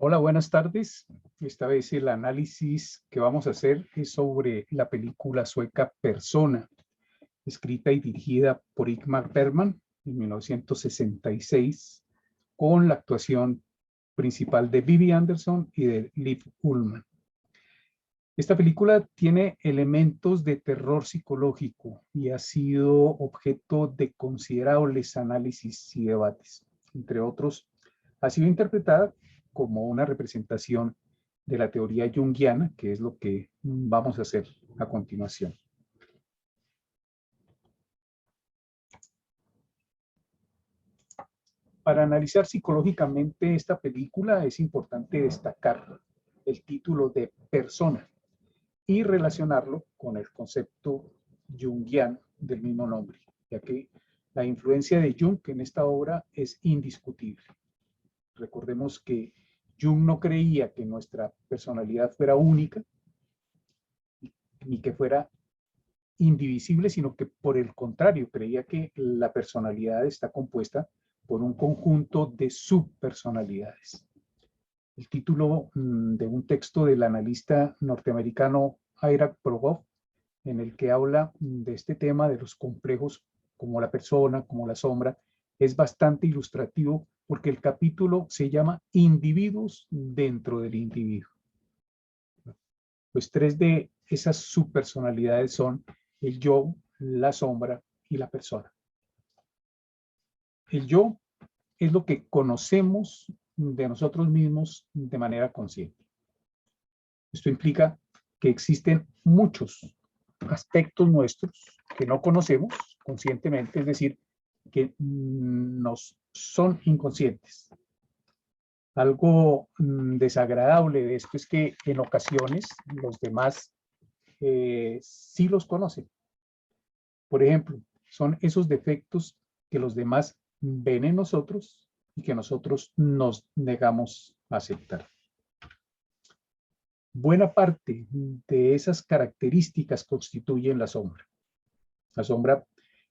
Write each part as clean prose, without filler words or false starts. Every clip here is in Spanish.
Hola, buenas tardes. Esta vez el análisis que vamos a hacer es sobre la película sueca Persona, escrita y dirigida por Ingmar Bergman en 1966, con la actuación principal de Bibi Andersson y de Liv Ullmann. Esta película tiene elementos de terror psicológico y ha sido objeto de considerables análisis y debates. Entre otros, ha sido interpretada como una representación de la teoría junguiana, que es lo que vamos a hacer a continuación. Para analizar psicológicamente esta película es importante destacar el título de Persona y relacionarlo con el concepto junguiano del mismo nombre, ya que la influencia de Jung en esta obra es indiscutible. Recordemos que Jung no creía que nuestra personalidad fuera única ni que fuera indivisible, sino que por el contrario, creía que la personalidad está compuesta por un conjunto de subpersonalidades. El título de un texto del analista norteamericano Ira Provost, en el que habla de este tema de los complejos como la persona, como la sombra, es bastante ilustrativo porque el capítulo se llama Individuos dentro del individuo. Pues tres de esas subpersonalidades son el yo, la sombra y la persona. El yo es lo que conocemos de nosotros mismos de manera consciente. Esto implica que existen muchos aspectos nuestros que no conocemos conscientemente, es decir, que nos son inconscientes. Algo desagradable de esto es que en ocasiones los demás sí los conocen. Por ejemplo, son esos defectos que los demás ven en nosotros y que nosotros nos negamos a aceptar. Buena parte de esas características constituyen la sombra. La sombra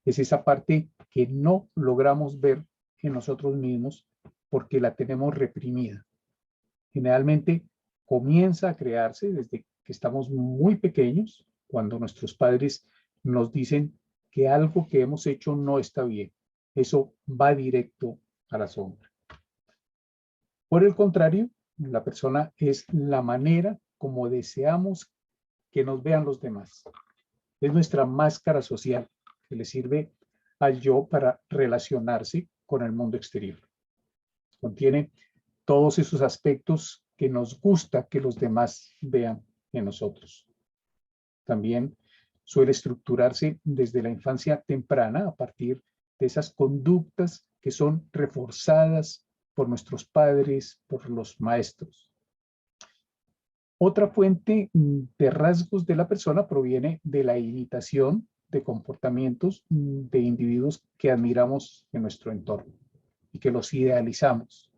es esa parte que no logramos ver en nosotros mismos porque la tenemos reprimida. Generalmente comienza a crearse desde que estamos muy pequeños, cuando nuestros padres nos dicen que algo que hemos hecho no está bien. Eso va directo a la sombra. Por el contrario, la persona es la manera como deseamos que nos vean los demás. Es nuestra máscara social que le sirve al yo para relacionarse con el mundo exterior. Contiene todos esos aspectos que nos gusta que los demás vean en nosotros. También suele estructurarse desde la infancia temprana a partir de esas conductas que son reforzadas por nuestros padres, por los maestros. Otra fuente de rasgos de la persona proviene de la imitación de comportamientos de individuos que admiramos en nuestro entorno y que los idealizamos.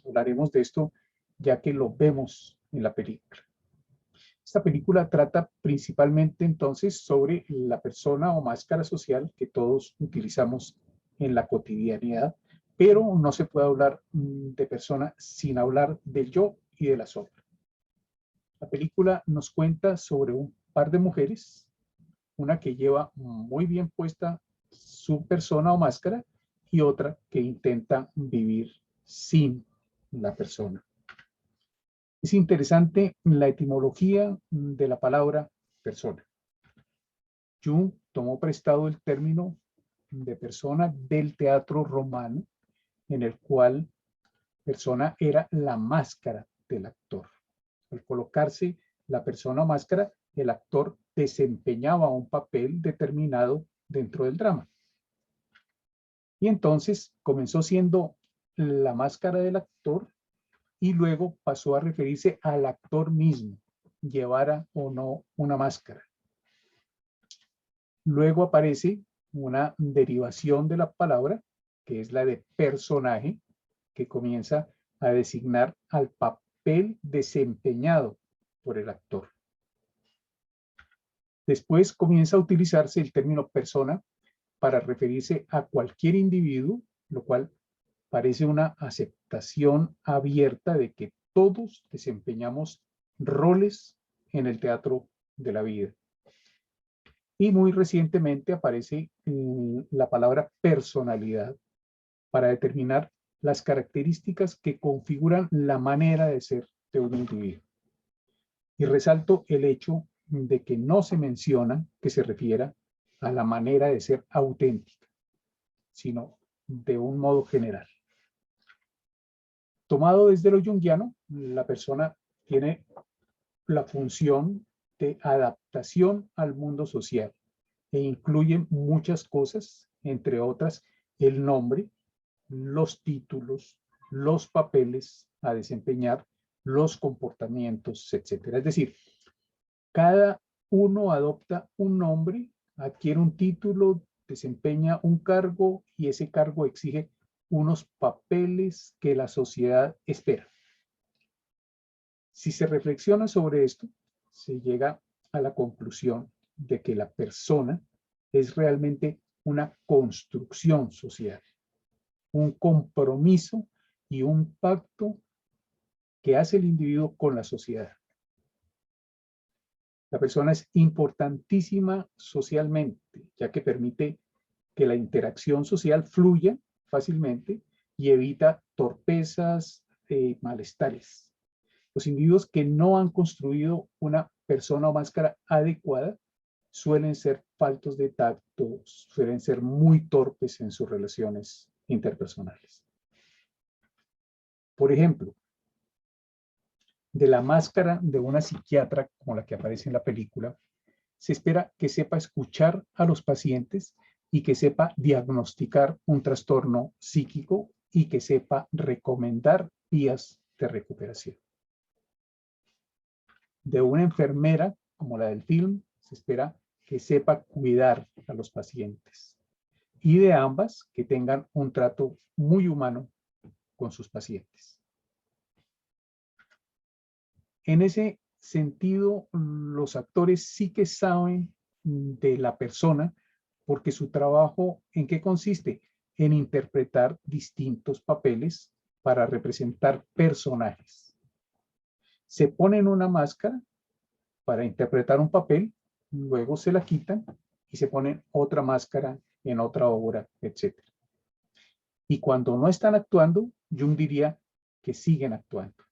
Hablaremos de esto ya que lo vemos en la película. Esta película trata principalmente entonces sobre la persona o máscara social que todos utilizamos en la cotidianidad, pero no se puede hablar de persona sin hablar del yo y de la sombra. La película nos cuenta sobre un par de mujeres, una que lleva muy bien puesta su persona o máscara y otra que intenta vivir sin la persona. Es interesante la etimología de la palabra persona. Jung tomó prestado el término de persona del teatro romano, en el cual persona era la máscara del actor. Al colocarse la persona o máscara, el actor desempeñaba un papel determinado dentro del drama. Y entonces comenzó siendo la máscara del actor y luego pasó a referirse al actor mismo, llevara o no una máscara. Luego aparece una derivación de la palabra, que es la de personaje, que comienza a designar al papel desempeñado por el actor. Después comienza a utilizarse el término persona para referirse a cualquier individuo, lo cual parece una aceptación abierta de que todos desempeñamos roles en el teatro de la vida. Y muy recientemente aparece la palabra personalidad para determinar las características que configuran la manera de ser de un individuo. Y resalto el hecho de que no se menciona que se refiera a la manera de ser auténtica, sino de un modo general. Tomado desde lo junguiano, la persona tiene la función de adaptación al mundo social e incluye muchas cosas, entre otras el nombre, los títulos, los papeles a desempeñar, los comportamientos, etc. Es decir, cada uno adopta un nombre, adquiere un título, desempeña un cargo y ese cargo exige unos papeles que la sociedad espera. Si se reflexiona sobre esto, se llega a la conclusión de que la persona es realmente una construcción social, un compromiso y un pacto que hace el individuo con la sociedad. La persona es importantísima socialmente, ya que permite que la interacción social fluya fácilmente y evita torpezas, malestares. Los individuos que no han construido una persona o máscara adecuada suelen ser faltos de tacto, suelen ser muy torpes en sus relaciones interpersonales. Por ejemplo, de la máscara de una psiquiatra como la que aparece en la película, se espera que sepa escuchar a los pacientes y que sepa diagnosticar un trastorno psíquico y que sepa recomendar vías de recuperación. De una enfermera como la del film, se espera que sepa cuidar a los pacientes. Y de ambas, que tengan un trato muy humano con sus pacientes. En ese sentido, los actores sí que saben de la persona, porque su trabajo, ¿en qué consiste? En interpretar distintos papeles para representar personajes. Se ponen una máscara para interpretar un papel, luego se la quitan y se ponen otra máscara en otra obra, etc. Y cuando no están actuando, Jung diría que siguen actuando.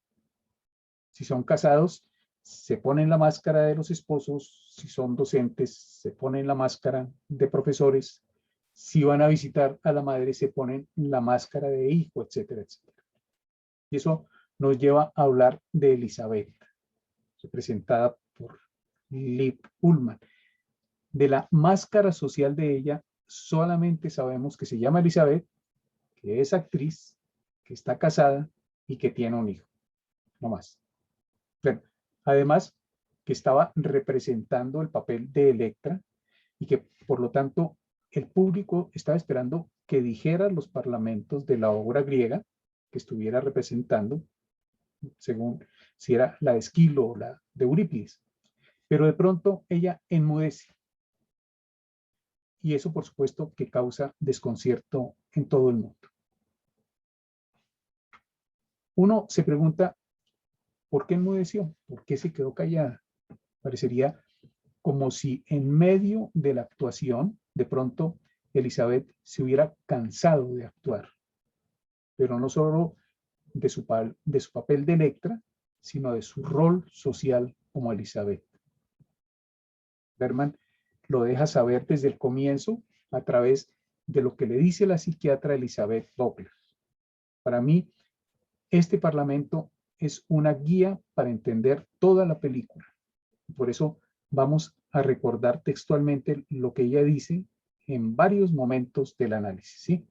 Si son casados, se ponen la máscara de los esposos. Si son docentes, se ponen la máscara de profesores. Si van a visitar a la madre, se ponen la máscara de hijo, etcétera, etcétera. Y eso nos lleva a hablar de Elizabeth, representada por Liv Ullmann. De la máscara social de ella, solamente sabemos que se llama Elizabeth, que es actriz, que está casada y que tiene un hijo. No más. Bueno, además, que estaba representando el papel de Electra y que, por lo tanto, el público estaba esperando que dijera los parlamentos de la obra griega que estuviera representando, según si era la de Esquilo o la de Eurípides. Pero de pronto ella enmudece. Y eso, por supuesto, que causa desconcierto en todo el mundo. Uno se pregunta, ¿por qué enmudeció? ¿Por qué se quedó callada? Parecería como si en medio de la actuación, de pronto, Elizabeth se hubiera cansado de actuar. Pero no solo de su papel de Electra, sino de su rol social como Elizabeth. Bergman lo deja saber desde el comienzo a través de lo que le dice la psiquiatra Elizabeth Doppler. Para mí, este parlamento es una guía para entender toda la película. Por eso vamos a recordar textualmente lo que ella dice en varios momentos del análisis, ¿sí?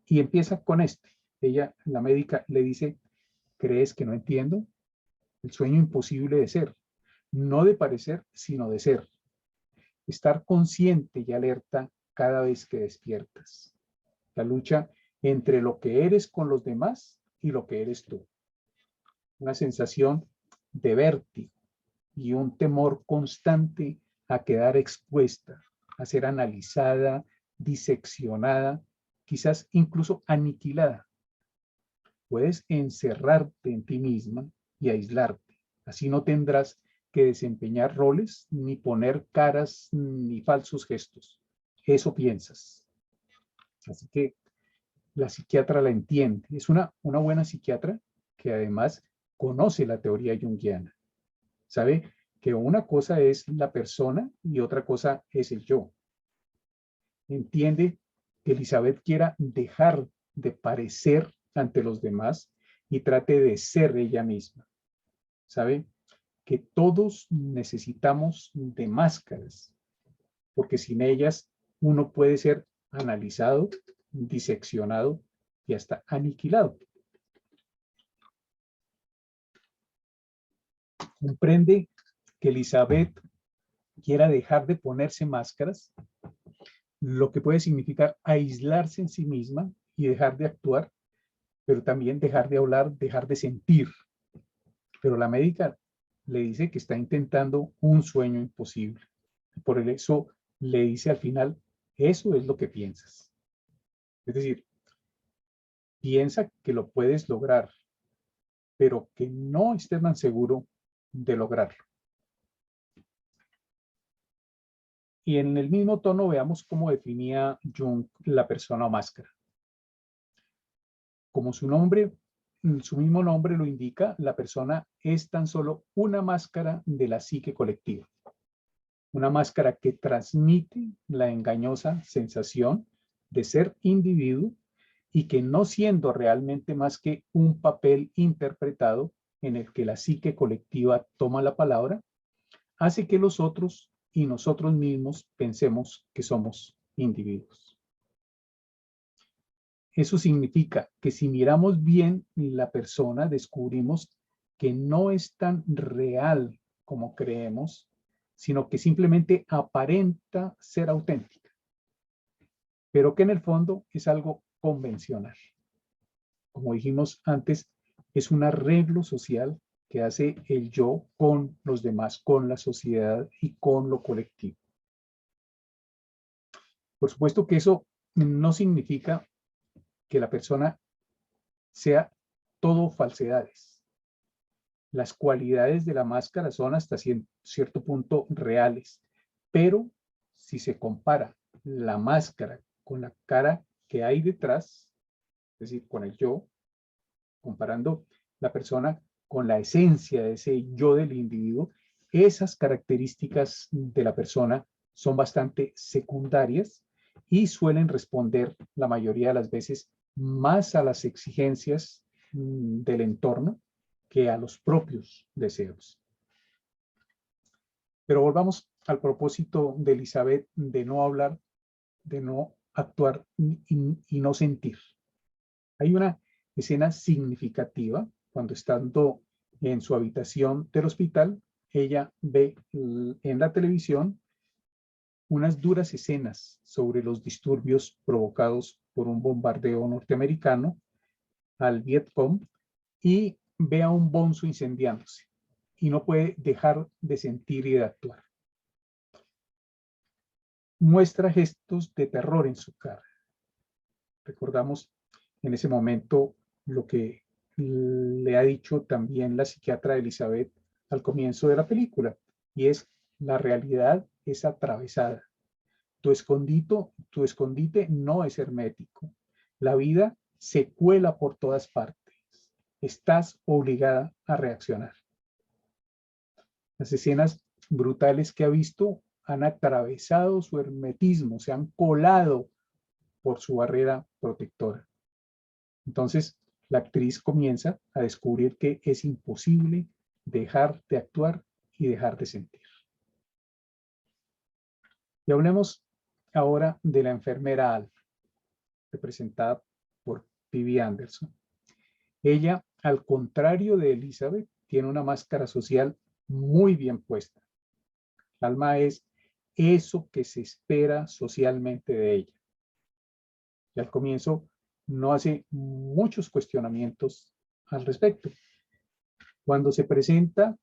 Y empieza con este. Ella, la médica, le dice, ¿crees que no entiendo? El sueño imposible de ser, no de parecer, sino de ser. Estar consciente y alerta cada vez que despiertas. La lucha entre lo que eres con los demás y lo que eres tú. Una sensación de vértigo y un temor constante a quedar expuesta, a ser analizada, diseccionada, quizás incluso aniquilada. Puedes encerrarte en ti misma y aislarte. Así no tendrás que desempeñar roles, ni poner caras, ni falsos gestos. Eso piensas. Así que la psiquiatra la entiende. Es una buena psiquiatra que además conoce la teoría junguiana. Sabe que una cosa es la persona y otra cosa es el yo. Entiende que Elizabeth quiera dejar de parecer ante los demás y trate de ser ella misma. Sabe que todos necesitamos de máscaras, porque sin ellas uno puede ser analizado, diseccionado y hasta aniquilado. Comprende que Elizabeth quiera dejar de ponerse máscaras, lo que puede significar aislarse en sí misma y dejar de actuar, pero también dejar de hablar, dejar de sentir. Pero la médica le dice que está intentando un sueño imposible. Por eso le dice al final, eso es lo que piensas. Es decir, piensa que lo puedes lograr, pero que no estés tan seguro de lograrlo. Y en el mismo tono veamos cómo definía Jung la persona o máscara. Como su mismo nombre lo indica, la persona es tan solo una máscara de la psique colectiva. Una máscara que transmite la engañosa sensación de ser individuo y que no siendo realmente más que un papel interpretado en el que la psique colectiva toma la palabra, hace que los otros y nosotros mismos pensemos que somos individuos. Eso significa que si miramos bien la persona, descubrimos que no es tan real como creemos, sino que simplemente aparenta ser auténtica, pero que en el fondo es algo convencional. Como dijimos antes, es un arreglo social que hace el yo con los demás, con la sociedad y con lo colectivo. Por supuesto que eso no significa que la persona sea todo falsedades. Las cualidades de la máscara son hasta cierto punto reales, pero si se compara la máscara con la cara que hay detrás, es decir, con el yo, comparando la persona con la esencia de ese yo del individuo, esas características de la persona son bastante secundarias y suelen responder la mayoría de las veces más a las exigencias del entorno que a los propios deseos. Pero volvamos al propósito de Elizabeth de no hablar, de no actuar y no sentir. Hay una escena significativa cuando estando en su habitación del hospital, ella ve en la televisión unas duras escenas sobre los disturbios provocados por un bombardeo norteamericano al Vietcong y ve a un bonzo incendiándose y no puede dejar de sentir y de actuar. Muestra gestos de terror en su cara. Recordamos en ese momento lo que le ha dicho también la psiquiatra Elizabeth al comienzo de la película, y es: la realidad es atravesada. Tu escondite no es hermético. La vida se cuela por todas partes. Estás obligada a reaccionar. Las escenas brutales que ha visto han atravesado su hermetismo, se han colado por su barrera protectora. Entonces, la actriz comienza a descubrir que es imposible dejar de actuar y dejar de sentir. Y hablemos ahora de la enfermera Al, representada por Phoebe Anderson. Ella, al contrario de Elizabeth, tiene una máscara social muy bien puesta. Alma es eso que se espera socialmente de ella. Y al comienzo no hace muchos cuestionamientos al respecto. Cuando se presenta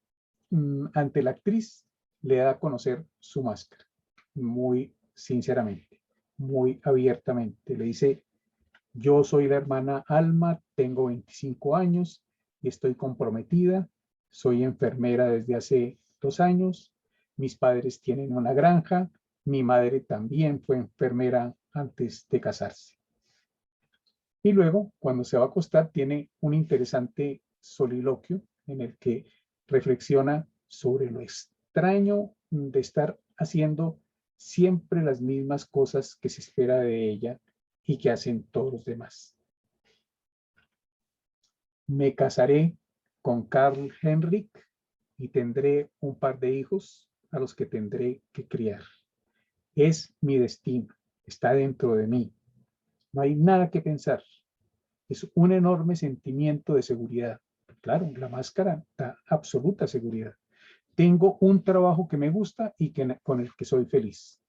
ante la actriz, le da a conocer su máscara, muy sinceramente, muy abiertamente. Le dice: yo soy la hermana Alma, tengo 25 años y estoy comprometida soy enfermera desde hace 2 años, mis padres tienen una granja, mi madre también fue enfermera antes de casarse. Y luego, cuando se va a acostar, tiene un interesante soliloquio en el que reflexiona sobre lo extraño de estar haciendo siempre las mismas cosas que se espera de ella y que hacen todos los demás. Me casaré con Carl Henrik y tendré un par de hijos a los que tendré que criar. Es mi destino, está dentro de mí. No hay nada que pensar. Es un enorme sentimiento de seguridad. Claro, la máscara da absoluta seguridad. Tengo un trabajo que me gusta y con el que soy feliz.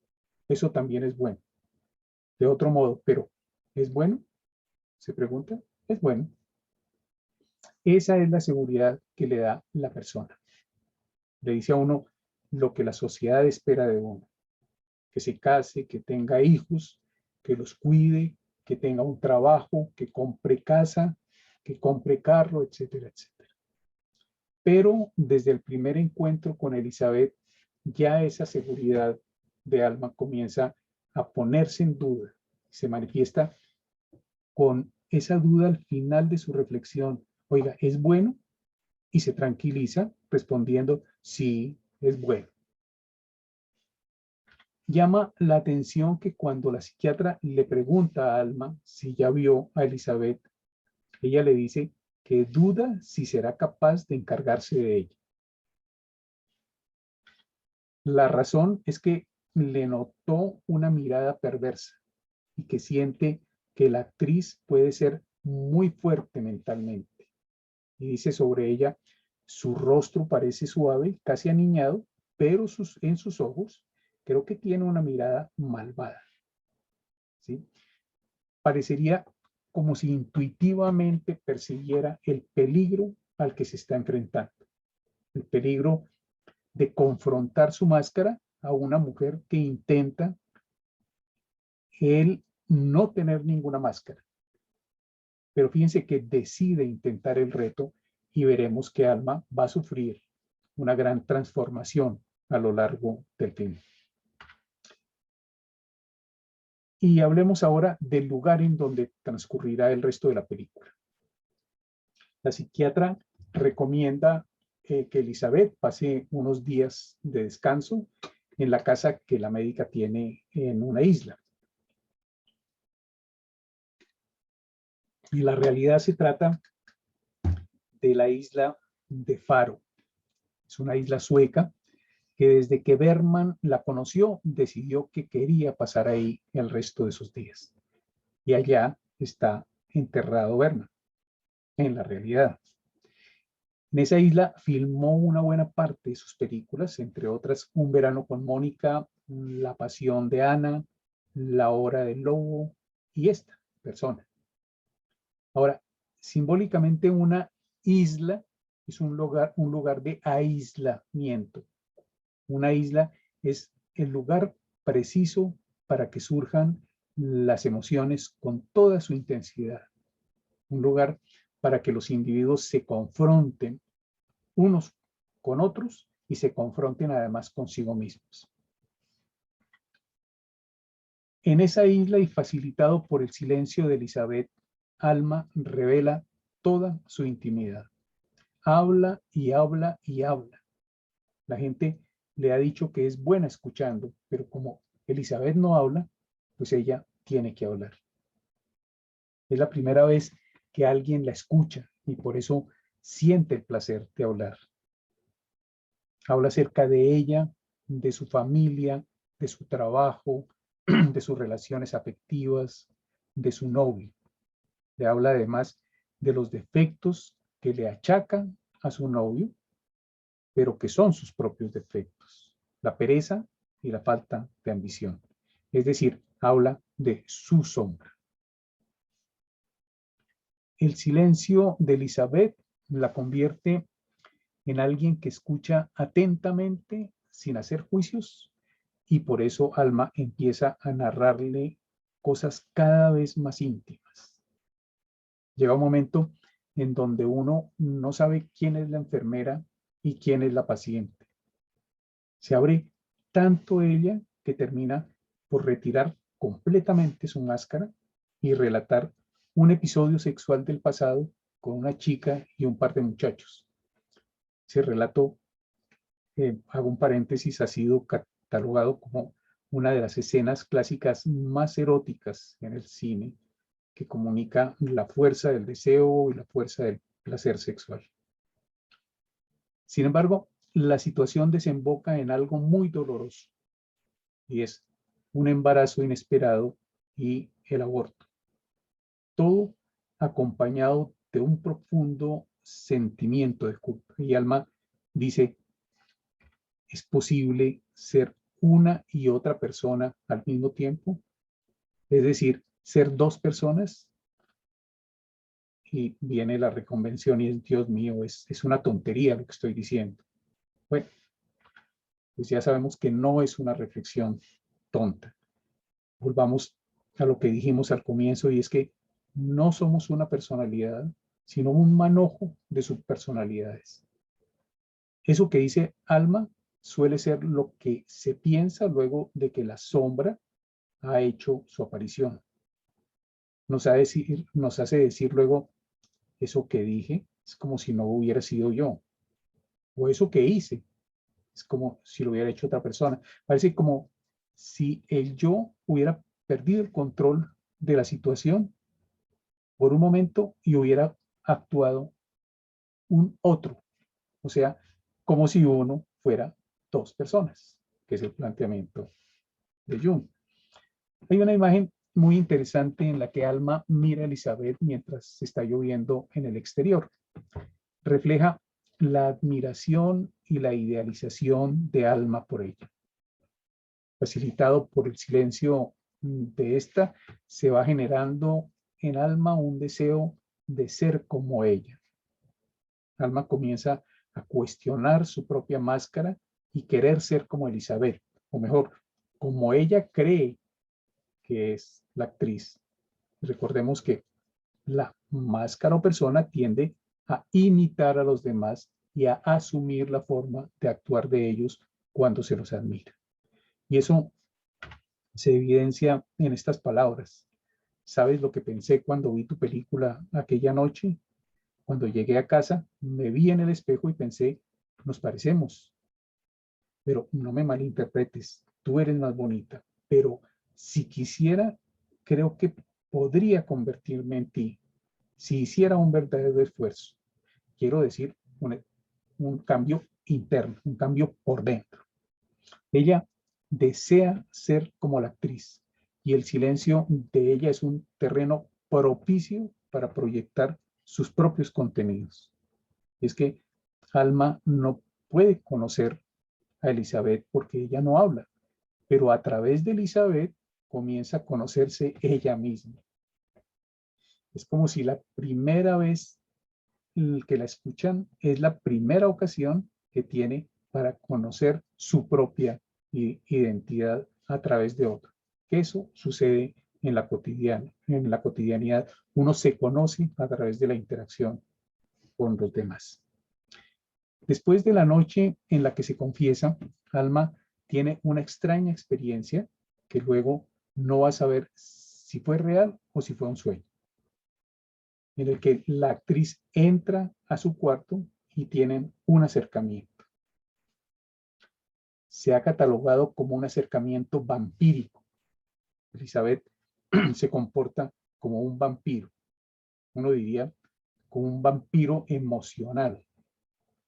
Eso también es bueno. De otro modo, pero ¿es bueno? Se pregunta. Es bueno. Esa es la seguridad que le da la persona. Le dice a uno lo que la sociedad espera de uno. Que se case, que tenga hijos, que los cuide, que tenga un trabajo, que compre casa, que compre carro, etcétera, etcétera. Pero desde el primer encuentro con Elizabeth, ya esa seguridad de Alma comienza a ponerse en duda. Se manifiesta con esa duda al final de su reflexión. Oiga, ¿es bueno? Y se tranquiliza respondiendo, sí, es bueno. Llama la atención que cuando la psiquiatra le pregunta a Alma si ya vio a Elizabeth, ella le dice que duda si será capaz de encargarse de ella. La razón es que le notó una mirada perversa y que siente que la actriz puede ser muy fuerte mentalmente. Y dice sobre ella, su rostro parece suave, casi aniñado, pero en sus ojos creo que tiene una mirada malvada. ¿Sí? Parecería como si intuitivamente persiguiera el peligro al que se está enfrentando. El peligro de confrontar su máscara a una mujer que intenta él no tener ninguna máscara. Pero fíjense que decide intentar el reto y veremos que Alma va a sufrir una gran transformación a lo largo del film. Y hablemos ahora del lugar en donde transcurrirá el resto de la película. La psiquiatra recomienda que Elizabeth pase unos días de descanso en la casa que la médica tiene en una isla. Y la realidad se trata de la isla de Faro. Es una isla sueca que desde que Bergman la conoció decidió que quería pasar ahí el resto de sus días. Y allá está enterrado Bergman, en la realidad. En esa isla filmó una buena parte de sus películas, entre otras Un verano con Mónica, La pasión de Ana, La hora del lobo y esta persona. Ahora, simbólicamente una isla es un lugar de aislamiento. Una isla es el lugar preciso para que surjan las emociones con toda su intensidad. Un lugar para que los individuos se confronten unos con otros y se confronten además consigo mismos. En esa isla y facilitado por el silencio de Elizabeth, Alma revela toda su intimidad. Habla y habla y habla. La gente le ha dicho que es buena escuchando, pero como Elizabeth no habla, pues ella tiene que hablar. Es la primera vez que alguien la escucha y por eso siente el placer de hablar. Habla acerca de ella, de su familia, de su trabajo, de sus relaciones afectivas, de su novio. Le habla además de los defectos que le achacan a su novio, pero que son sus propios defectos, la pereza y la falta de ambición. Es decir, habla de su sombra. El silencio de Elizabeth la convierte en alguien que escucha atentamente sin hacer juicios y por eso Alma empieza a narrarle cosas cada vez más íntimas. Llega un momento en donde uno no sabe quién es la enfermera y quién es la paciente. Se abre tanto ella que termina por retirar completamente su máscara y relatar un episodio sexual del pasado con una chica y un par de muchachos. Ese relato, hago un paréntesis, ha sido catalogado como una de las escenas clásicas más eróticas en el cine, que comunica la fuerza del deseo y la fuerza del placer sexual. Sin embargo, la situación desemboca en algo muy doloroso, y es un embarazo inesperado y el aborto. Todo acompañado de un profundo sentimiento de culpa. Y Alma dice, ¿es posible ser una y otra persona al mismo tiempo? Es decir, ser dos personas. Y viene la reconvención y es, Dios mío, es una tontería lo que estoy diciendo. Bueno, pues ya sabemos que no es una reflexión tonta. Volvamos a lo que dijimos al comienzo, y es que no somos una personalidad, sino un manojo de subpersonalidades. Eso que dice Alma suele ser lo que se piensa luego de que la sombra ha hecho su aparición. Nos hace decir luego, eso que dije es como si no hubiera sido yo, o eso que hice es como si lo hubiera hecho otra persona. Parece como si el yo hubiera perdido el control de la situación por un momento y hubiera actuado un otro. O sea, como si uno fuera dos personas, que es el planteamiento de Jung. Hay una imagen muy interesante en la que Alma mira a Elizabeth mientras está lloviendo en el exterior. Refleja la admiración y la idealización de Alma por ella. Facilitado por el silencio de esta, se va generando en Alma un deseo de ser como ella. Alma comienza a cuestionar su propia máscara y querer ser como Elizabeth, o mejor, como ella cree que es la actriz. Recordemos que la máscara o persona tiende a imitar a los demás y a asumir la forma de actuar de ellos cuando se los admira. Y eso se evidencia en estas palabras. ¿Sabes lo que pensé cuando vi tu película aquella noche? Cuando llegué a casa, me vi en el espejo y pensé, nos parecemos. Pero no me malinterpretes, tú eres más bonita. Pero si quisiera, creo que podría convertirme en ti si hiciera un verdadero esfuerzo. Quiero decir, un cambio interno, un cambio por dentro. Ella desea ser como la actriz y el silencio de ella es un terreno propicio para proyectar sus propios contenidos. Es que Alma no puede conocer a Elizabeth porque ella no habla, pero a través de Elizabeth comienza a conocerse ella misma. Es como si la primera vez que la escuchan es la primera ocasión que tiene para conocer su propia identidad a través de otro. Eso sucede en la cotidianidad. Uno se conoce a través de la interacción con los demás. Después de la noche en la que se confiesa, Alma tiene una extraña experiencia que luego no va a saber si fue real o si fue un sueño, en el que la actriz entra a su cuarto y tienen un acercamiento. Se ha catalogado como un acercamiento vampírico. Elizabeth se comporta como un vampiro. Uno diría como un vampiro emocional.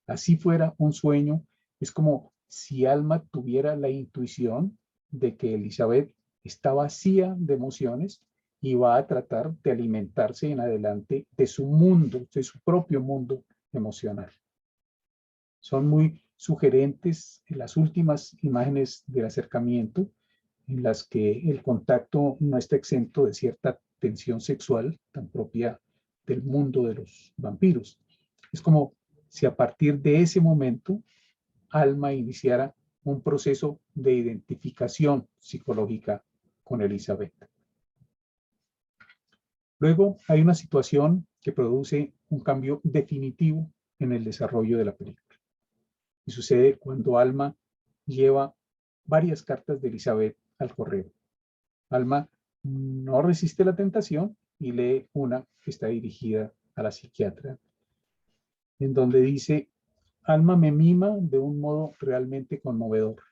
Así fuera un sueño, es como si Alma tuviera la intuición de que Elizabeth está vacía de emociones y va a tratar de alimentarse en adelante de su mundo, de su propio mundo emocional. Son muy sugerentes las últimas imágenes del acercamiento, en las que el contacto no está exento de cierta tensión sexual tan propia del mundo de los vampiros. Es como si a partir de ese momento Alma iniciara un proceso de identificación psicológica con Elizabeth. Luego hay una situación que produce un cambio definitivo en el desarrollo de la película. Y sucede cuando Alma lleva varias cartas de Elizabeth al correo. Alma no resiste la tentación y lee una que está dirigida a la psiquiatra, en donde dice: Alma me mima de un modo realmente conmovedor.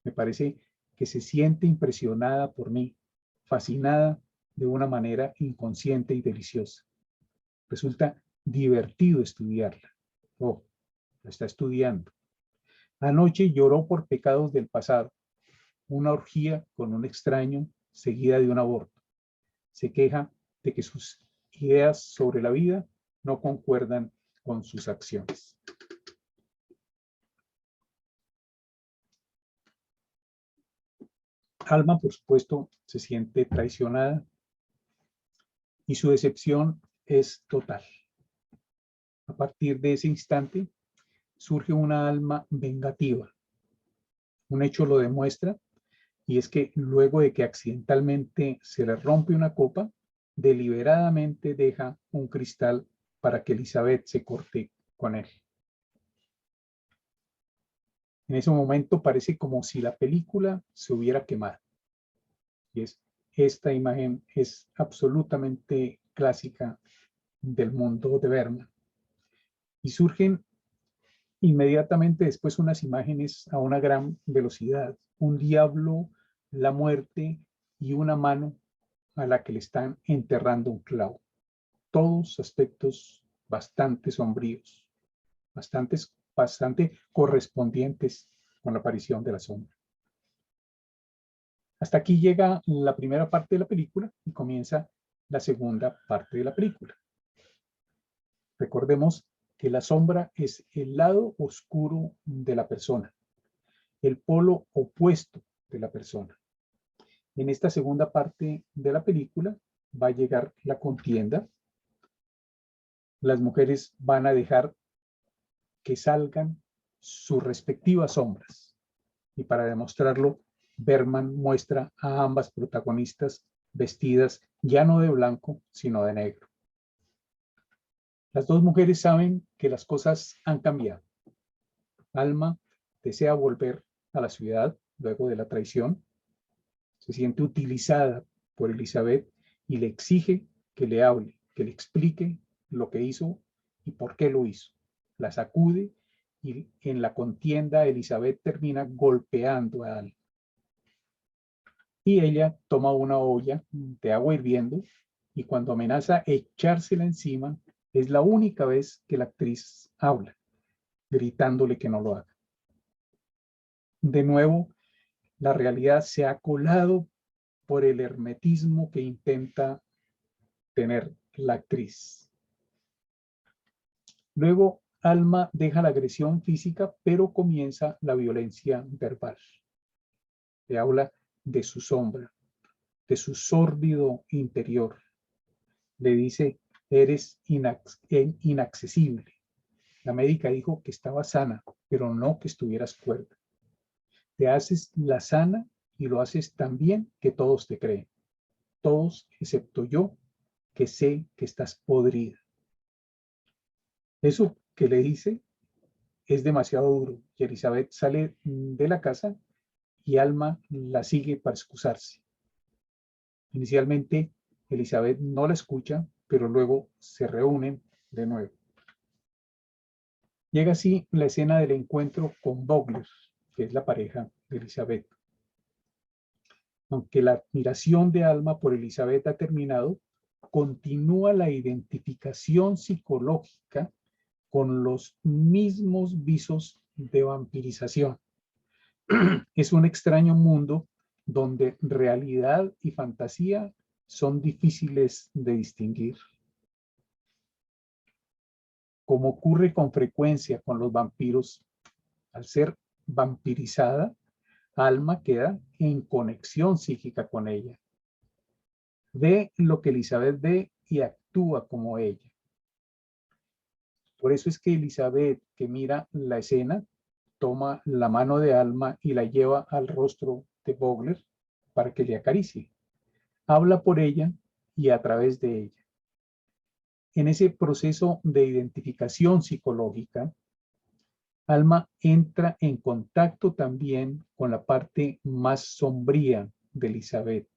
Me parece que se siente impresionada por mí, fascinada de una manera inconsciente y deliciosa. Resulta divertido estudiarla. Oh, la está estudiando. Anoche lloró por pecados del pasado, una orgía con un extraño seguida de un aborto. Se queja de que sus ideas sobre la vida no concuerdan con sus acciones. Alma, por supuesto, se siente traicionada y su decepción es total. A partir de ese instante surge una alma vengativa. Un hecho lo demuestra, y es que luego de que accidentalmente se le rompe una copa, deliberadamente deja un cristal para que Elizabeth se corte con él. En ese momento parece como si la película se hubiera quemado. Y esta imagen es absolutamente clásica del mundo de Bergman. Y surgen inmediatamente después unas imágenes a una gran velocidad. Un diablo, la muerte y una mano a la que le están enterrando un clavo. Todos aspectos bastante sombríos, bastante correspondientes con la aparición de la sombra. Hasta aquí llega la primera parte de la película y comienza la segunda parte de la película. Recordemos que la sombra es el lado oscuro de la persona, el polo opuesto de la persona. En esta segunda parte de la película va a llegar la contienda. Las mujeres van a dejar que salgan sus respectivas sombras. Y para demostrarlo, Bergman muestra a ambas protagonistas vestidas ya no de blanco, sino de negro. Las dos mujeres saben que las cosas han cambiado. Alma desea volver a la ciudad luego de la traición. Se siente utilizada por Elizabeth y le exige que le hable, que le explique lo que hizo y por qué lo hizo. La sacude y en la contienda Elizabeth termina golpeando a Alma. Y ella toma una olla de agua hirviendo y cuando amenaza echársela encima, es la única vez que la actriz habla, gritándole que no lo haga. De nuevo, la realidad se ha colado por el hermetismo que intenta tener la actriz. Luego, Alma deja la agresión física, pero comienza la violencia verbal. Le habla de su sombra, de su sórdido interior. Le dice: eres inaccesible. La médica dijo que estaba sana, pero no que estuvieras cuerda. Te haces la sana y lo haces tan bien que todos te creen. Todos, excepto yo, que sé que estás podrida. Eso que le dice es demasiado duro y Elizabeth sale de la casa y Alma la sigue para excusarse. Inicialmente, Elizabeth no la escucha, pero luego se reúnen de nuevo. Llega así la escena del encuentro con Vogler, que es la pareja de Elizabeth. Aunque la admiración de Alma por Elizabeth ha terminado, continúa la identificación psicológica con los mismos visos de vampirización. Es un extraño mundo donde realidad y fantasía son difíciles de distinguir. Como ocurre con frecuencia con los vampiros, al ser vampirizada, Alma queda en conexión psíquica con ella. Ve lo que Elizabeth ve y actúa como ella. Por eso es que Elizabeth, que mira la escena, toma la mano de Alma y la lleva al rostro de Vogler para que le acaricie. Habla por ella y a través de ella. En ese proceso de identificación psicológica, Alma entra en contacto también con la parte más sombría de Elizabeth.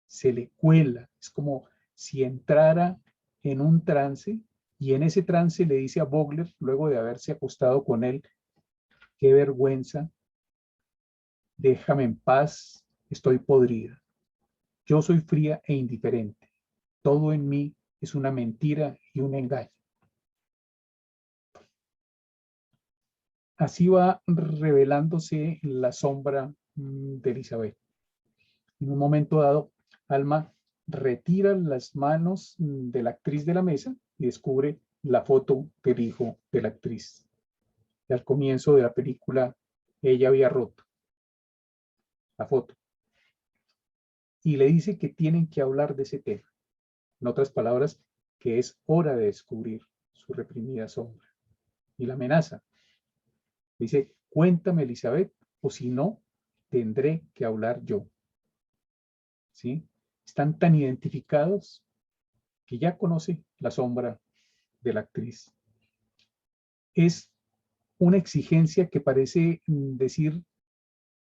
Se le cuela, es como si entrara en un trance y en ese trance le dice a Vogler, luego de haberse acostado con él, qué vergüenza, déjame en paz, estoy podrida. Yo soy fría e indiferente. Todo en mí es una mentira y un engaño. Así va revelándose la sombra de Elizabeth. En un momento dado, Alma retira las manos de la actriz de la mesa y descubre la foto del hijo de la actriz. Y al comienzo de la película, ella había roto la foto. Y le dice que tienen que hablar de ese tema. En otras palabras, que es hora de descubrir su reprimida sombra. Y la amenaza. Dice, cuéntame, Elizabeth, o si no, tendré que hablar yo. ¿Sí? Están tan identificados que ya conoce la sombra de la actriz. Es una exigencia que parece decir,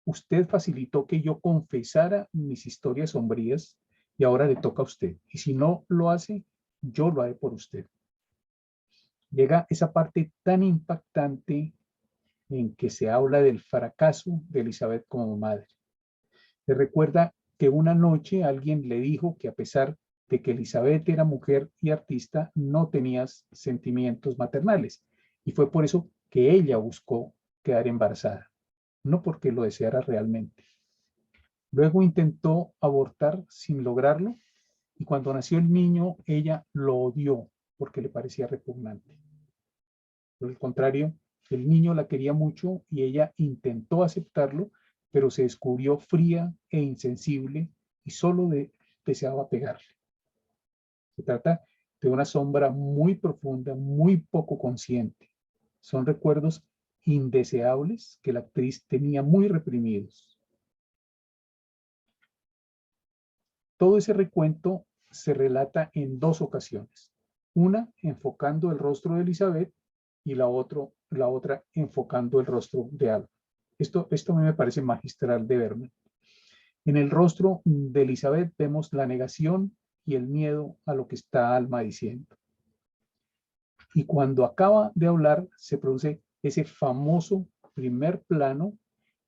usted facilitó que yo confesara mis historias sombrías y ahora le toca a usted. Y si no lo hace, yo lo haré por usted. Llega esa parte tan impactante en que se habla del fracaso de Elizabeth como madre. Le recuerda que una noche alguien le dijo que a pesar de que Elizabeth era mujer y artista, no tenía sentimientos maternales. Y fue por eso que ella buscó quedar embarazada, no porque lo deseara realmente. Luego intentó abortar sin lograrlo y cuando nació el niño, ella lo odió porque le parecía repugnante. Por el contrario, el niño la quería mucho y ella intentó aceptarlo, pero se descubrió fría e insensible y solo deseaba pegarle. Se trata de una sombra muy profunda, muy poco consciente. Son recuerdos indeseables que la actriz tenía muy reprimidos. Todo ese recuento se relata en dos ocasiones. Una enfocando el rostro de Elizabeth y la otra enfocando el rostro de Alma. Esto a mí me parece magistral de verme. En el rostro de Elizabeth vemos la negación y el miedo a lo que está Alma diciendo. Y cuando acaba de hablar, se produce ese famoso primer plano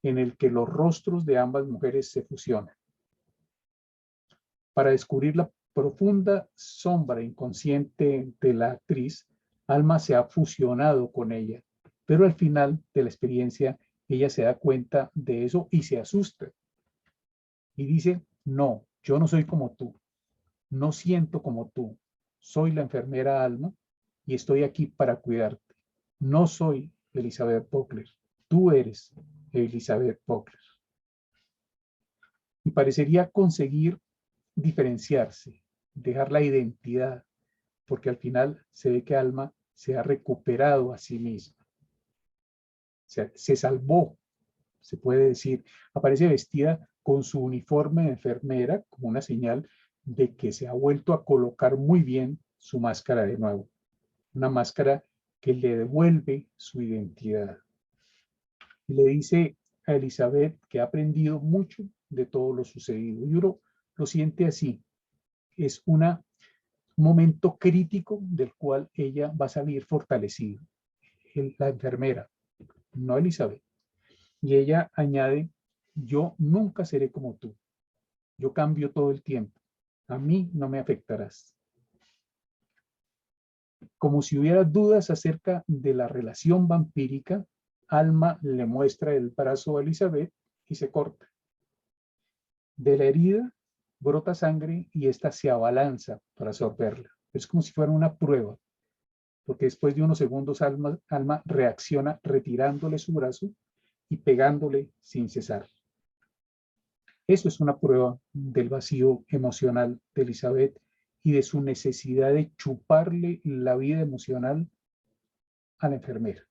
en el que los rostros de ambas mujeres se fusionan. Para descubrir la profunda sombra inconsciente de la actriz, Alma se ha fusionado con ella, pero al final de la experiencia ella se da cuenta de eso y se asusta. Y dice, no, yo no soy como tú, no siento como tú, soy la enfermera Alma y estoy aquí para cuidarte. No soy Elizabeth Vogler, tú eres Elizabeth Vogler. Y parecería conseguir diferenciarse, dejar la identidad, porque al final se ve que Alma se ha recuperado a sí misma. Se salvó, se puede decir. Aparece vestida con su uniforme de enfermera como una señal de que se ha vuelto a colocar muy bien su máscara de nuevo. Una máscara que le devuelve su identidad. Y le dice a Elizabeth que ha aprendido mucho de todo lo sucedido. Y uno lo siente así. Es un momento crítico del cual ella va a salir fortalecida. La enfermera, no Elizabeth. Y ella añade, yo nunca seré como tú. Yo cambio todo el tiempo. A mí no me afectarás. Como si hubiera dudas acerca de la relación vampírica, Alma le muestra el brazo a Elizabeth y se corta. De la herida brota sangre y ésta se abalanza para sorberla. Es como si fuera una prueba, porque después de unos segundos Alma reacciona retirándole su brazo y pegándole sin cesar. Eso es una prueba del vacío emocional de Elizabeth y de su necesidad de chuparle la vida emocional a la enfermera.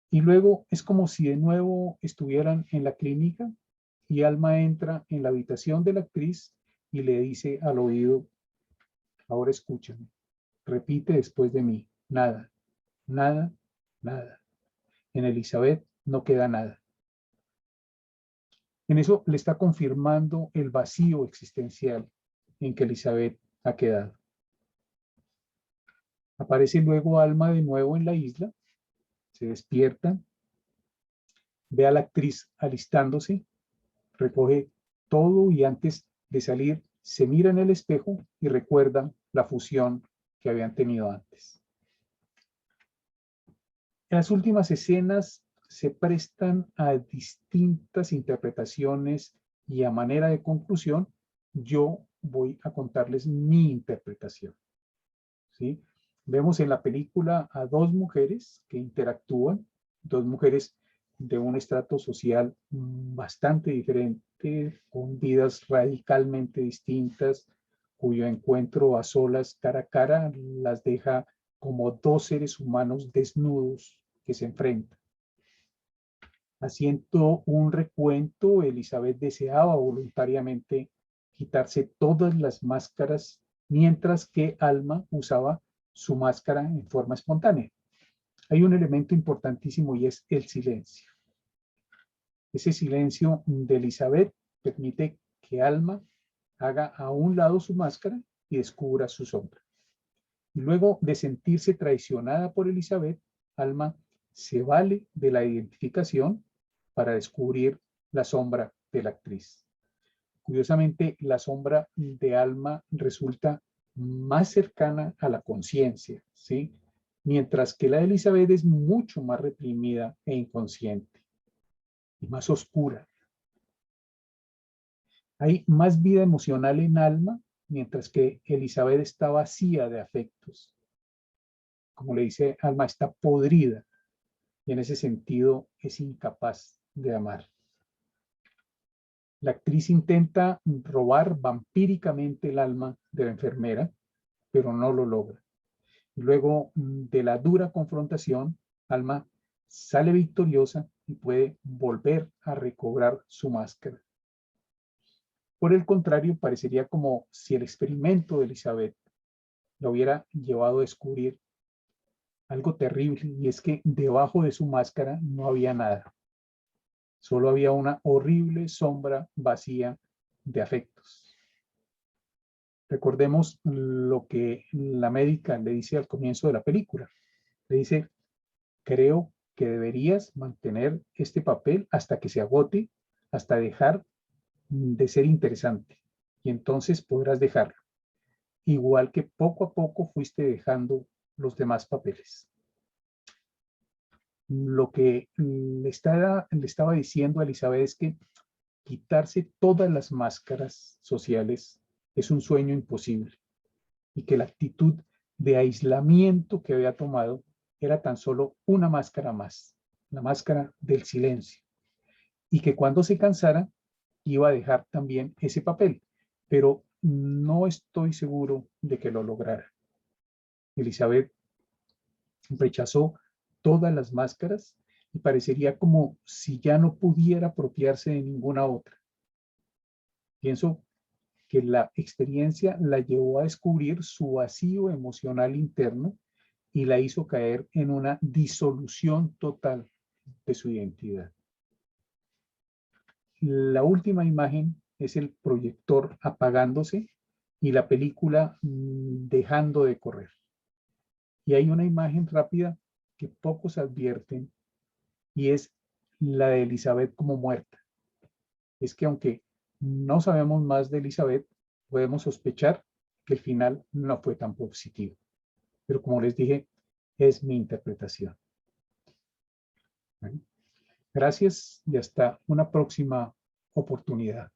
Y luego es como si de nuevo estuvieran en la clínica y Alma entra en la habitación de la actriz y le dice al oído, Ahora escúchame. Repite después de mí. Nada, nada, nada. En Elizabeth no queda nada. En eso le está confirmando el vacío existencial en que Elizabeth ha quedado. Aparece luego Alma de nuevo en la isla, se despierta, ve a la actriz alistándose, recoge todo y antes de salir se mira en el espejo y recuerda la fusión que habían tenido antes. En las últimas escenas se prestan a distintas interpretaciones y a manera de conclusión, yo voy a contarles mi interpretación. ¿Sí? Vemos en la película a dos mujeres que interactúan, dos mujeres de un estrato social bastante diferente, con vidas radicalmente distintas, cuyo encuentro a solas cara a cara las deja como dos seres humanos desnudos que se enfrentan. Haciendo un recuento, Elizabeth deseaba voluntariamente quitarse todas las máscaras, mientras que Alma usaba su máscara en forma espontánea. Hay un elemento importantísimo y es el silencio. Ese silencio de Elizabeth permite que Alma haga a un lado su máscara y descubra su sombra. Y luego de sentirse traicionada por Elizabeth, Alma se vale de la identificación para descubrir la sombra de la actriz. Curiosamente, la sombra de Alma resulta más cercana a la conciencia, ¿sí? Mientras que la de Elizabeth es mucho más reprimida e inconsciente y más oscura. Hay más vida emocional en Alma, mientras que Elizabeth está vacía de afectos. Como le dice Alma, está podrida y en ese sentido es incapaz de amar. La actriz intenta robar vampíricamente el alma de la enfermera, pero no lo logra. Luego de la dura confrontación, Alma sale victoriosa y puede volver a recobrar su máscara. Por el contrario, parecería como si el experimento de Elizabeth lo hubiera llevado a descubrir algo terrible, y es que debajo de su máscara no había nada. Solo había una horrible sombra vacía de afectos. Recordemos lo que la médica le dice al comienzo de la película. Le dice, creo que deberías mantener este papel hasta que se agote, hasta dejar de ser interesante. Y entonces podrás dejarlo. Igual que poco a poco fuiste dejando los demás papeles. Lo que le estaba diciendo a Elizabeth es que quitarse todas las máscaras sociales es un sueño imposible y que la actitud de aislamiento que había tomado era tan solo una máscara más, la máscara del silencio, y que cuando se cansara iba a dejar también ese papel, pero no estoy seguro de que lo lograra. Elizabeth rechazó todas las máscaras y parecería como si ya no pudiera apropiarse de ninguna otra. Pienso que la experiencia la llevó a descubrir su vacío emocional interno y la hizo caer en una disolución total de su identidad. La última imagen es el proyector apagándose y la película dejando de correr. Y hay una imagen rápida que pocos advierten y es la de Elizabeth como muerta. Es que aunque no sabemos más de Elizabeth, podemos sospechar que el final no fue tan positivo. Pero como les dije, es mi interpretación. Bueno, gracias y hasta una próxima oportunidad.